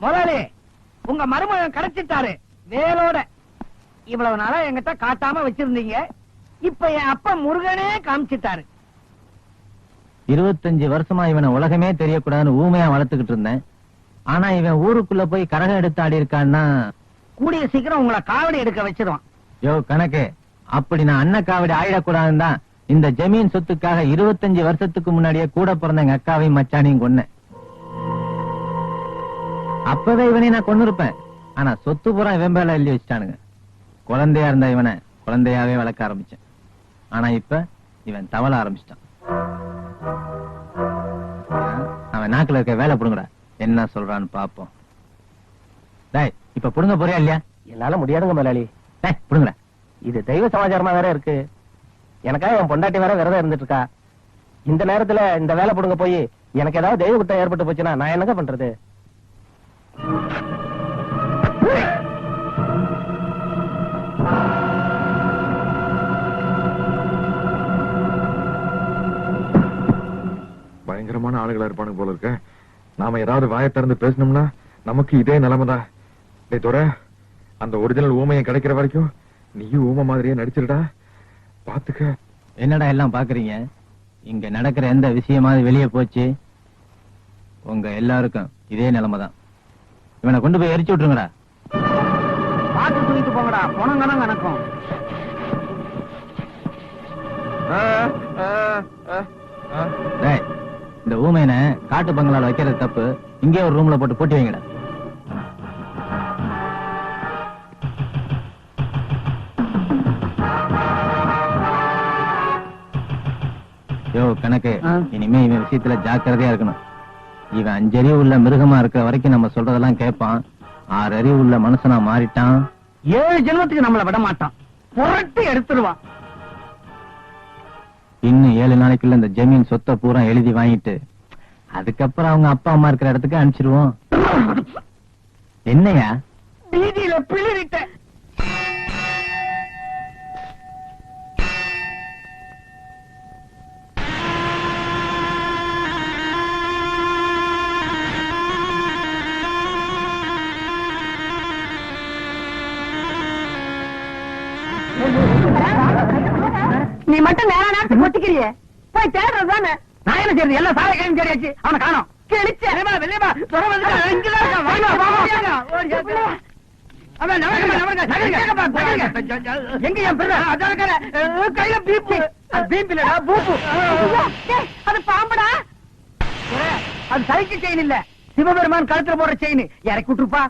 முதலாளி உங்க மருமகன் கிடைச்சிட்டாரு வேலோட. இவ்வளவு நாளா என்கிட்ட காட்டாம வச்சிருந்தீங்க, இப்ப என் அப்பா முருகனே காமிச்சிட்டாரு. 25 வருஷமா இவனை உலகமே தெரியக்கூடாதுன்னு ஊமையா வளர்த்துக்கிட்டு இருந்தேன். ஆனா இவன் ஊருக்குள்ள போய் கரகம் எடுத்து ஆடி இருக்கான்னா கூடிய சீக்கிரம் உங்களை காவடி எடுக்க வச்சிருவான். யோ கணக்கு, அப்படி நான் அண்ணன் காவடி ஆயிடக்கூடாதுன்னு தான் இந்த ஜமீன் சொத்துக்காக 25 வருஷத்துக்கு முன்னாடியே கூட பிறந்த எங்க அக்காவையும் மச்சானையும் கொன்னேன். அப்பவே இவனை நான் கொண்டு இருப்பேன். ஆனா சொத்து பூரா இவன் பேல எழுதி வச்சுட்டானுங்க. குழந்தையா இருந்த இவனை குழந்தையாவே வளர்க்க ஆரம்பிச்சேன். ஆனா இப்ப இவன் தவள ஆரம்பிச்சிட்டான். அவன் நாக்குல இருக்க வேலை புடுங்கடா, என்ன சொல்றான்னு பாப்போம். டேய், இப்ப புடுங்க போறியா இல்லையா? என்னால முடியாதுங்க முதலாளி. டேய் புடுங்கடா. இது தெய்வ சமாச்சாரமா வேற இருக்கு. எனக்காக என் பொண்டாட்டி வேற விரதம் இருந்துட்டு இருக்கா. இந்த நேரத்துல இந்த வேலை புடுங்க போய் எனக்கு ஏதாவது தெய்வ குத்தம் ஏற்பட்டு போச்சுன்னா நான் என்னங்க பண்றது? பயங்கரமான ஆளுகளா இருப்பானுங்க போல இருக்க. நாம ஏதாவது வாயை திறந்து பேசணும்னா நமக்கு இதே நிலைமைதான். டேய் துரை, அந்த ஒரிஜினல் ஊமையை கிடைக்கிற வரைக்கும் நீயும் ஊமை மாதிரியே நடிச்சிருடா, பாத்துக்க. என்னடா எல்லாம் பாக்குறீங்க? இங்க நடக்கிற எந்த விஷயமாவது வெளியே போச்சு உங்க எல்லாருக்கும் இதே நிலைமைதான். இவனை கொண்டு போய் எரிச்சு விட்டுருங்கடா. பார்த்து தூக்கிட்டு போங்கடா, பணம் கணக்கும். டேய், இந்த ஊமையனை காட்டு பங்களால வைக்கிறது தப்பு. இங்கே ஒரு ரூம்ல போட்டு போட்டி வைங்கடா. யோ கணக்கு, இனிமே இவன் விஷயத்துல ஜாக்கிரதையா இருக்கணும். இவன் 5 அறிவு உள்ள மிருகமா இருக்கிற வரைக்கும் நம்ம சொல்றதெல்லாம் கேட்பான். 6 அறிவு உள்ள மனுஷனா மாறிட்டான், 7 ஜென்மத்துக்கு நம்மள விட மாட்டான், புரட்டி எடுத்துருவான். இன்னும் 7 நாளைக்குள்ள இந்த ஜமீன் சொத்தை பூரா எழுதி வாங்கிட்டு அதுக்கப்புறம் அவங்க அப்பா அம்மா இருக்கிற இடத்துக்கு அனுப்பிச்சிருவோம். என்னையா வீதியில பிளிரிட்ட நீ மட்டும் நேர நேரத்துக்கு ஒத்திக்கிறியே, போய் தேடுறது தானே. நான் என்ன செய்யறது? எல்லாம் சாலை கையும் தேடியாச்சு, அவனை காணோம். அது சைக்கிள் செயின் இல்ல, சிவபெருமான் கழுத்துல போடுற செயின். இறக்கி விட்டுருப்பா.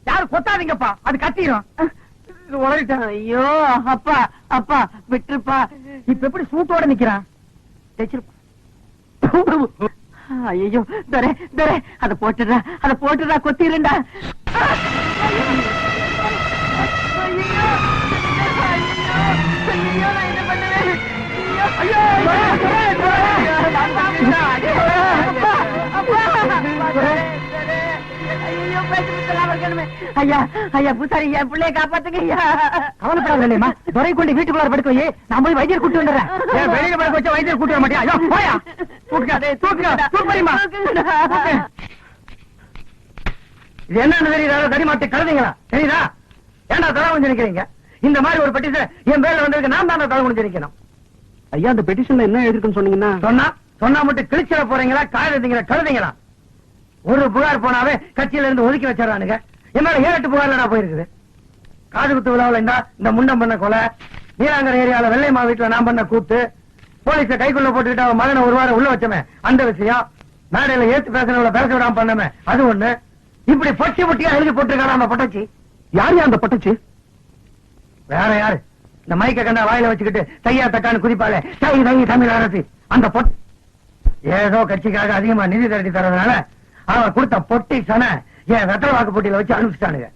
யாரு கொத்தாதீங்கப்பா, அது கத்திரும். ஐயோ அப்பா அப்பா விட்டுருப்பா. இப்ப எப்படி சூட்டோட நிக்கிறான்? ஐயோ தரே தரே, அத போட்டுடா கொத்திருண்டா. ஐயா ஐயா பூசாரி, என் பிள்ளைய காப்பாத்துங்க ஐயா. கவலைப்படாதேம்மா, துரை கொண்டு வீட்டுக்குள்ள படுக்க வை, நான் போய் வைத்தியர் கூட்டு வந்துடுறேன். வெளியில படுக்க வச்சா வைத்தியர் கூட்டு வர மாட்டியா? இது என்னன்னு தெரியுதா? தடிமாட்டி கழுதிங்களா தெரியுதா? ஏன்டா தலை குஞ்சு நிக்கிறீங்க? இந்த மாதிரி ஒரு பெட்டிஷன் என் பேர்ல வந்திருக்கு, நான் தான் தலை குஞ்சு நிக்கணும். ஐயா, அந்த பெட்டிஷன்ல என்ன எழுதிருக்குன்னு சொன்னீங்கன்னா? சொன்னா மட்டும் கிழிச்சிட போறீங்களா, காயறீங்களா, கழுதிங்களா? ஒரு புகார் போனாவே கட்சியில இருந்து ஒதுக்கி வச்சிடறானுங்க. என் மேல 7-8 புகார்லடா போயிருக்குது. காது குத்து விழாவில் இந்த முண்டம் பண்ண கொலை, நீலாங்கர் ஏரியால வெள்ளைமா வீட்டுல நான் பண்ண கூத்து, போலீஸ கைக்குள்ள போட்டுக்கிட்டு அவன் மகனை 1 வாரம் உள்ள வச்சமே அந்த விஷயம், மேடையில ஏத்து பேசுறவங்கள பேச விடாம பண்ணமே அது ஒண்ணு. இப்படி பொட்டி பொட்டியா எழுதி போட்டிருக்கான அந்த பொட்டச்சி. யாரு அந்த பொட்டச்சி? வேற யாரு? இந்த மைக்க கண்டா வாயில வச்சுக்கிட்டு தையா தக்கான்னு குதிப்பாளே, தை தை தமிழ் அரசு, அந்த பொட்டி. ஏதோ கட்சிக்காக அதிகமா நிதி திரட்டி தரதுனால அவன் கொடுத்த பொட்டி சன என் வெத்தலை வாக்கு போட்டியில வச்சு அனுப்பிச்சிட்டானுங்க.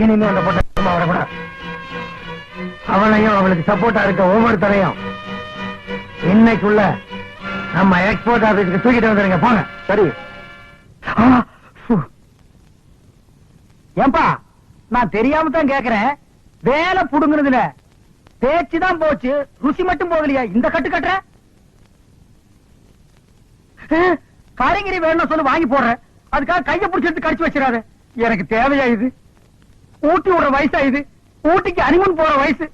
இனிமே அந்த பொட்டை வரக்கூடாது. அவனையும் அவளுக்கு சப்போர்ட்டா இருக்க ஒவ்வொருத்தரையும் இன்னைக்குள்ள நம்ம எக்ஸ்போர்ட் ஆபீஸ்க்கு தூக்கிட்டு வந்துருங்க. போங்க. சரி. ஏன்பா, நான் தெரியாம தான் கேக்குறேன். வேலை புடுங்குறதுல பேச்சுதான் போச்சு, ருசி மட்டும் போகலையா? இந்த கட்டு கட்டுற காய்கறி வேணும்னு சொல்லி வாங்கி போடுறேன், அதுக்காக கையை பிடிச்சி கடிச்சு வச்சிடாத. எனக்கு தேவையா இது? ஊட்டி விடுற வயசா இது? ஊட்டிக்கு அனிமன் போற வயசு.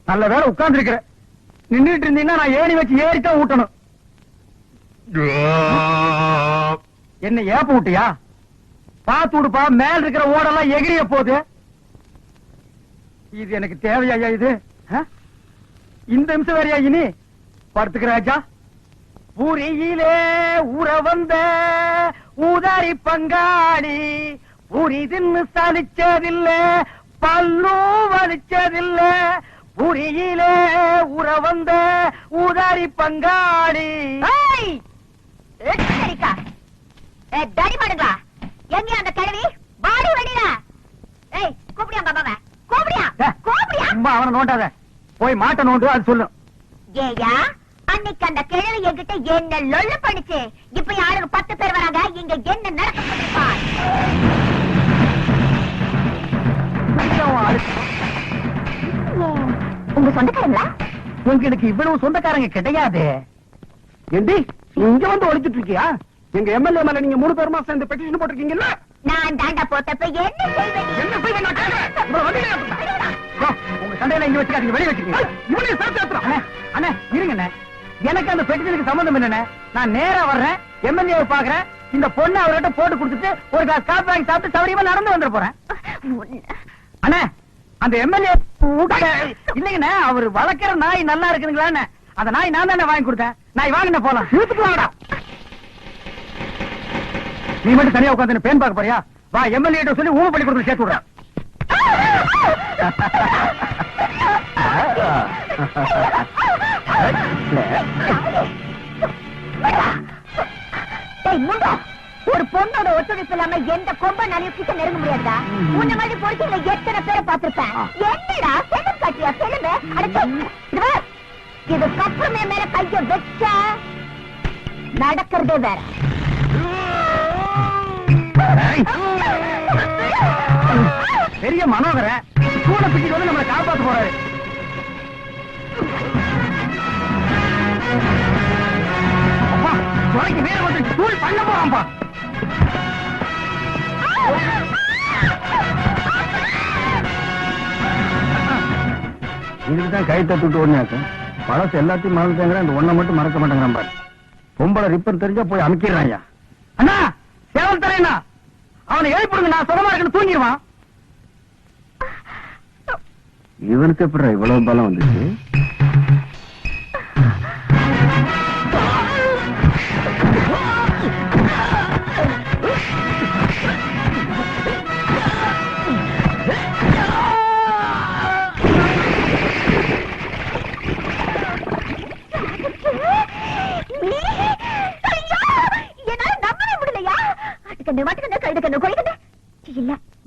நல்ல வேலை உட்கார்ந்து இருக்கிற. நின்றுட்டு இருந்தீங்கன்னா நான் ஏணி வச்சு ஏறித்தான் ஊட்டணும். என்ன ஏப்ப விட்டியா? பாத்து விடுப்பா, மேல இருக்கிற ஓடெல்லாம் எகிரிய போகுது. இது எனக்கு தேவையா இது? இந்த நிமிஷம் வேறையா இனி? படுத்துக்கிற ராஜா. பூரியிலே ஊற வந்த ஊதாரி பங்காளி, பூரி தின்னு சலிச்சதில்ல, பல்லும் வலிச்சதில்ல. பூரியிலே ஊற வந்த ஊதாரி பங்காளி. தடிமாடுங்களா, எங்க அந்த கிழவி? வாடி வெளியில. ஏய், கூப்பிடியா பாபாவ? கூப்பிடியா? கூப்பிடியா? சும்மா அவனை நோண்டாத, போய் மாட்ட நோண்டு, அது சொல்லு. ஏயா, அன்னைக்கு அந்த கிழவி என்கிட்ட என்ன லொல்லு பண்ணிச்சு. இப்ப யாருக்கு 10 பேர் வராங்க, இங்க என்ன நடக்க பண்ணிருப்பார்? உங்க சொந்தக்காரங்களா? உங்களுக்கு இவ்வளவு சொந்தக்காரங்க கிடையாது. ஏண்டி இங்க வந்து ஒழிச்சிட்டு இருக்கியா? எங்க எம்எல்ஏ மேல நீங்க 3 பேருமா சேர்ந்து பெட்டிஷன் போட்டிருக்கீங்கல்ல? நான் தாண்டா போட்டப்ப என்ன செய்வேன்? என்ன செய்வேன் நான் கேக்குறேன். இவ்வளவு வண்டியில ஏத்துறேன். உங்க சண்டையில இங்க வச்சுக்காதீங்க, வெளிய வச்சுக்கீங்க. இவனையும் சேர்த்து ஏத்துறேன். அண்ணே இருங்கண்ணே, எனக்கு அந்த பெட்டிஷனுக்கு சம்பந்தம் இல்லண்ணே. நான் நேரா வர்றேன், எம்எல்ஏ பாக்குறேன். இந்த பொண்ணு அவர்கிட்ட போட்டு கொடுத்துட்டு ஒரு கிளாஸ் காபி வாங்கி சாப்பிட்டு சௌரியமா நடந்து வந்துட போறேன். அண்ணே, அந்த எம்எல்ஏ இல்லைங்கண்ணே, அவர் வளர்க்கிற நாய் நல்லா இருக்குதுங்களான்னு அந்த நாய் நான் தானே வாங்கி கொடுத்தேன். நாய் வாங்கின போலாம். இழுத்துட்டு வாங்கடா. நீ மட்டும் தனியா உட்காந்து பேன் பார்க்க போறியா? வா, எம்எல்ஏ சொல்லி ஊமை பண்ணி கொடுத்து சேர்த்து விடுறேன். ஒரு பொண்ணோட ஒத்துழைப்பு இல்லாம எந்த கொம்பனாலையும் கிட்ட நெருங்க முடியாதா? உன்ன மாதிரி பொறுக்கில எத்தனை பேரை பார்த்திருப்பேன். என்னடா செல்லம் காட்டியா? செல்லுமே இதுக்கப்புறமே மேல கைய வச்ச நடக்கிறதே வேற. பெரிய மனோகர கூட பிடிச்சு வந்து நம்மளை காப்பாற்ற போறாரு. அப்பா, துறைக்கு வேற வந்து தூள் பண்ண போறான்பா. இதுக்குதான் கை தட்டுட்டு ஒண்ணாக்கும் பழசு எல்லாத்தையும் மறந்துட்டாங்க. இந்த ஒண்ணை மட்டும் மறக்க மாட்டேங்கிறான் பாரு. பொம்பளை ரிப்பர் தெரிஞ்சா போய் அமுக்கிடுறாங்க. அண்ணா, சேவல் தரேன்னா அவனை எழுப்பிடுங்க, நான் சுகமா இருக்குன்னு தூங்கிடுவான். இவனுக்கு எப்படி இவ்வளவு பலம் வந்துச்சு?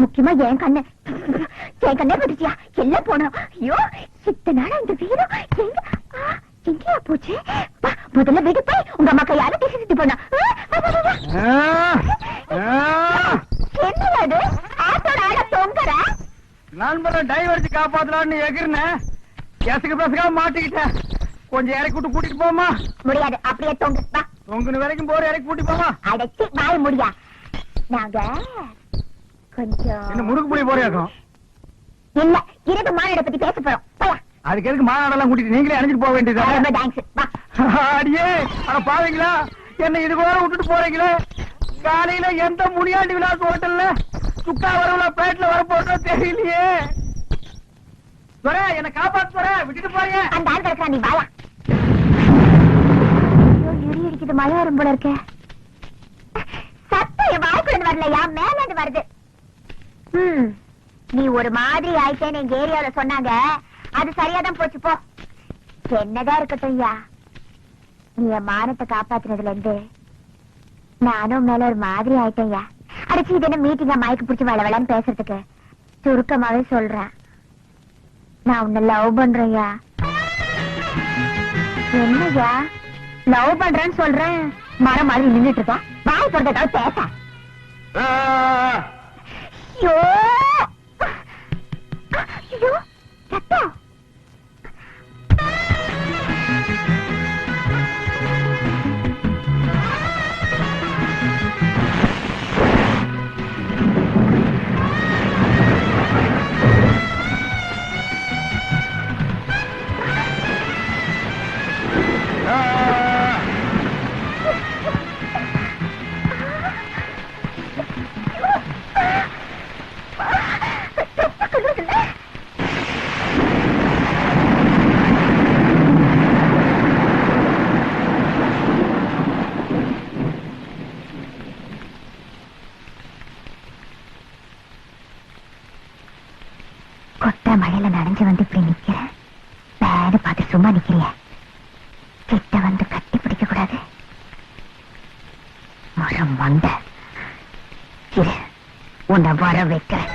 முக்கியமா என் கண்ணு பட்டுச்சியா எல்லாம் போனோம். ஐயோ, இத்தனை நாளா இந்த வீரம் எங்கேயா போச்சு? முதல்ல வீடு போய் உங்க அம்மா கையால பேசிட்டு போனா. என்னது ஆட்டோட ஆட தொங்குற? நண்பரை டைவர்ஸ் காப்பாத்தலான்னு எகிர்னேன், எசுக்கு பேசுக்காம மாட்டிக்கிட்டேன். கொஞ்சம் இறக்கி விட்டு கூட்டிட்டு போமா? முடியாது, அப்படியே தொங்கு. தொங்குன வரைக்கும் போற இறக்கி கூட்டி போமா? அடைச்சி வாய முடியா? நாங்க கொஞ்சம் என்ன முறுக்கு புளி போறியாக்கும்? இல்ல, இரவு மாநாட பத்தி பேச போறோம். போயா. அதுக்கு எதுக்கு மாநாடெல்லாம் கூட்டிட்டு நீங்களே அணிஞ்சிட்டு போக வேண்டியது? ரொம்ப தேங்க்ஸ். வா. அடியே, அட பாவீங்களா, என்ன இது கூட விட்டுட்டு போறீங்களே? காலையில எந்த முனியாண்டி விலாஸ் ஹோட்டல்ல சுக்கா வரவுல பேட்ல வர போறதோ தெரியலையே. துரை, என்ன காப்பாத்து துரை, விட்டுட்டு போறீங்க. அந்த ஆள் கிடக்குறா, நீ வாயா. இடி அடிக்குது, மழை வரும் போல இருக்க. சத்தம் என் வாய்க்குள்ள வரலையா, மேல வருது. நீ ஒரு மாதிரி ஆயிட்டேன்னு எங்க ஏரியாவில சொன்னாங்க. அது சரியாதான் போச்சு போ. என்னதான் இருக்கட்டும் ஐயா, நீ என் மானத்தை காப்பாத்துனதுல இருந்து நானும் மேல ஒரு மாதிரி ஆயிட்டேன் ஐயா. அடிச்சு இது என்ன மீட்டிங்கா மயக்கு பிடிச்சி வளவலன்னு பேசுறதுக்கு? சுருக்கமாவே சொல்றேன், நான் உன்னை லவ் பண்றேன் ஐயா. என்னையா லவ் பண்றேன்னு சொல்றேன், மரம் மாதிரி நின்றுட்டு இருக்கா. வாய் சொல்றதாவது பேச. ஐயோ ஐயோ, சத்தம். மரம் மண்ட இரு, உன்னை வர வைக்கிறேன்.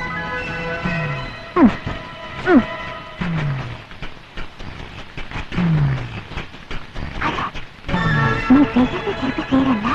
நீ செய்யறது திருப்பி செய்யறல்ல,